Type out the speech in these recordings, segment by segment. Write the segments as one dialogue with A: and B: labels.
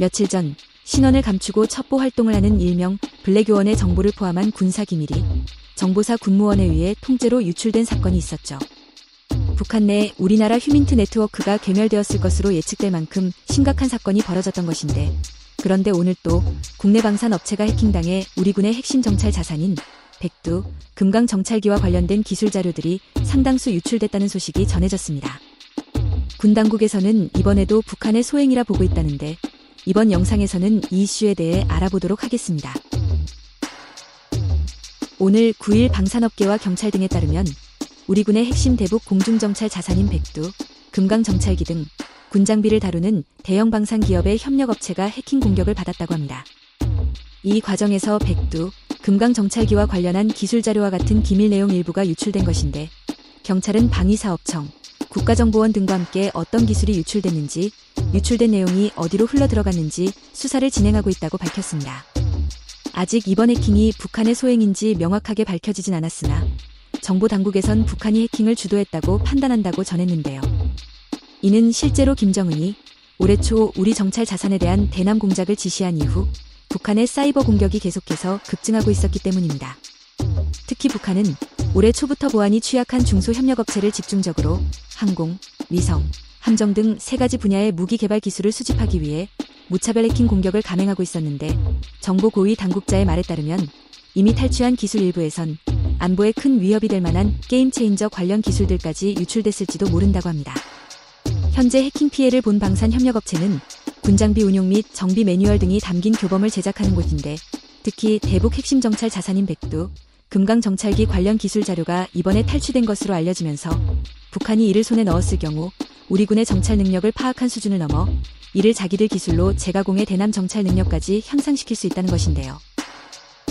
A: 며칠 전 신원을 감추고 첩보 활동을 하는 일명 블랙요원의 정보를 포함한 군사기밀이 정보사 군무원에 의해 통째로 유출된 사건이 있었죠. 북한 내 우리나라 휴민트 네트워크가 괴멸되었을 것으로 예측될 만큼 심각한 사건이 벌어졌던 것인데, 그런데 오늘 또 국내 방산 업체가 해킹당해 우리 군의 핵심 정찰 자산인 백두, 금강 정찰기와 관련된 기술 자료들이 상당수 유출됐다는 소식이 전해졌습니다. 군 당국에서는 이번에도 북한의 소행이라 보고 있다는데, 이번 영상에서는 이 이슈에 대해 알아보도록 하겠습니다. 오늘 9일 방산업계와 경찰 등에 따르면 우리 군의 핵심 대북 공중정찰 자산인 백두, 금강 정찰기 등 군장비를 다루는 대형 방산 기업의 협력업체가 해킹 공격을 받았다고 합니다. 이 과정에서 백두, 금강 정찰기와 관련한 기술 자료와 같은 기밀 내용 일부가 유출된 것인데, 경찰은 방위사업청, 국가정보원 등과 함께 어떤 기술이 유출됐는지, 유출된 내용이 어디로 흘러들어갔는지 수사를 진행하고 있다고 밝혔습니다. 아직 이번 해킹이 북한의 소행인지 명확하게 밝혀지진 않았으나 정보당국에선 북한이 해킹을 주도했다고 판단한다고 전했는데요. 이는 실제로 김정은이 올해 초 우리 정찰 자산에 대한 대남 공작을 지시한 이후 북한의 사이버 공격이 계속해서 급증하고 있었기 때문입니다. 특히 북한은 올해 초부터 보안이 취약한 중소협력업체를 집중적으로 항공, 위성, 함정 등 3가지 분야의 무기 개발 기술을 수집하기 위해 무차별 해킹 공격을 감행하고 있었는데, 정보 고위 당국자의 말에 따르면 이미 탈취한 기술 일부에선 안보에 큰 위협이 될 만한 게임 체인저 관련 기술들까지 유출됐을지도 모른다고 합니다. 현재 해킹 피해를 본 방산 협력업체는 군장비 운용 및 정비 매뉴얼 등이 담긴 교범을 제작하는 곳인데, 특히 대북 핵심 정찰 자산인 백두, 금강 정찰기 관련 기술 자료가 이번에 탈취된 것으로 알려지면서 북한이 이를 손에 넣었을 경우 우리 군의 정찰 능력을 파악한 수준을 넘어 이를 자기들 기술로 재가공해 대남 정찰 능력까지 향상시킬 수 있다는 것인데요.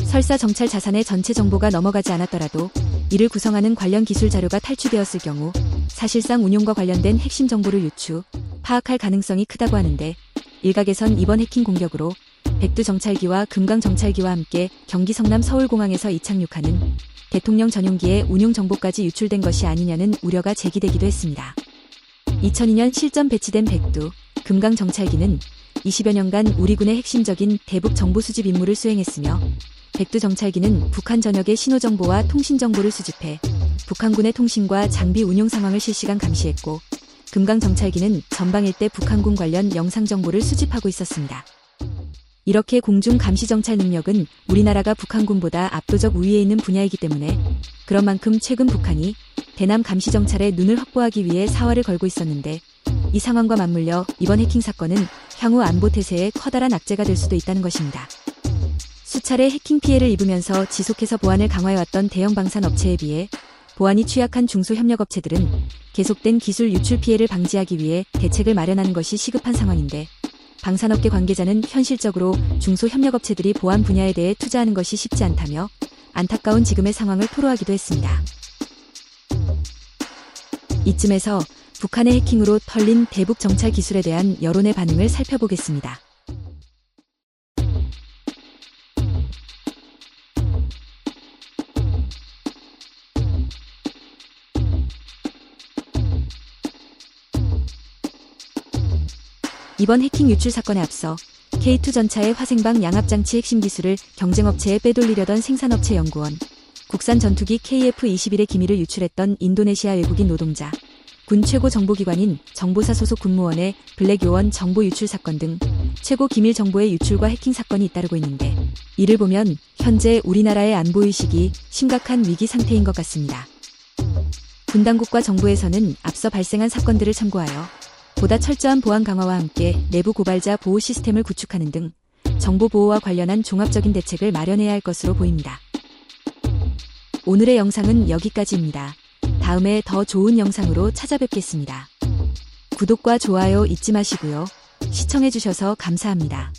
A: 설사 정찰 자산의 전체 정보가 넘어가지 않았더라도 이를 구성하는 관련 기술 자료가 탈취되었을 경우 사실상 운용과 관련된 핵심 정보를 유추, 파악할 가능성이 크다고 하는데, 일각에선 이번 해킹 공격으로 백두 정찰기와 금강 정찰기와 함께 경기 성남 서울공항에서 이착륙하는 대통령 전용기의 운용 정보까지 유출된 것이 아니냐는 우려가 제기되기도 했습니다. 2002년 실전 배치된 백두, 금강 정찰기는 20여 년간 우리 군의 핵심적인 대북 정보 수집 임무를 수행했으며, 백두 정찰기는 북한 전역의 신호정보와 통신정보를 수집해 북한군의 통신과 장비 운용 상황을 실시간 감시했고, 금강 정찰기는 전방 일대 북한군 관련 영상정보를 수집하고 있었습니다. 이렇게 공중 감시 정찰 능력은 우리나라가 북한군보다 압도적 우위에 있는 분야이기 때문에, 그런 만큼 최근 북한이 대남 감시 정찰에 눈을 확보하기 위해 사활을 걸고 있었는데, 이 상황과 맞물려 이번 해킹 사건은 향후 안보 태세에 커다란 악재가 될 수도 있다는 것입니다. 수차례 해킹 피해를 입으면서 지속해서 보안을 강화해왔던 대형 방산 업체에 비해 보안이 취약한 중소협력업체들은 계속된 기술 유출 피해를 방지하기 위해 대책을 마련하는 것이 시급한 상황인데, 방산업계 관계자는 현실적으로 중소협력업체들이 보안 분야에 대해 투자하는 것이 쉽지 않다며 안타까운 지금의 상황을 토로하기도 했습니다. 이쯤에서 북한의 해킹으로 털린 대북 정찰 기술에 대한 여론의 반응을 살펴보겠습니다. 이번 해킹 유출 사건에 앞서 K2전차의 화생방 양압장치 핵심 기술을 경쟁업체에 빼돌리려던 생산업체 연구원, 국산 전투기 KF-21의 기밀을 유출했던 인도네시아 외국인 노동자, 군 최고 정보기관인 정보사 소속 군무원의 블랙요원 정보 유출 사건 등 최고 기밀 정보의 유출과 해킹 사건이 잇따르고 있는데, 이를 보면 현재 우리나라의 안보의식이 심각한 위기 상태인 것 같습니다. 군 당국과 정부에서는 앞서 발생한 사건들을 참고하여 보다 철저한 보안 강화와 함께 내부 고발자 보호 시스템을 구축하는 등 정보 보호와 관련한 종합적인 대책을 마련해야 할 것으로 보입니다. 오늘의 영상은 여기까지입니다. 다음에 더 좋은 영상으로 찾아뵙겠습니다. 구독과 좋아요 잊지 마시고요. 시청해주셔서 감사합니다.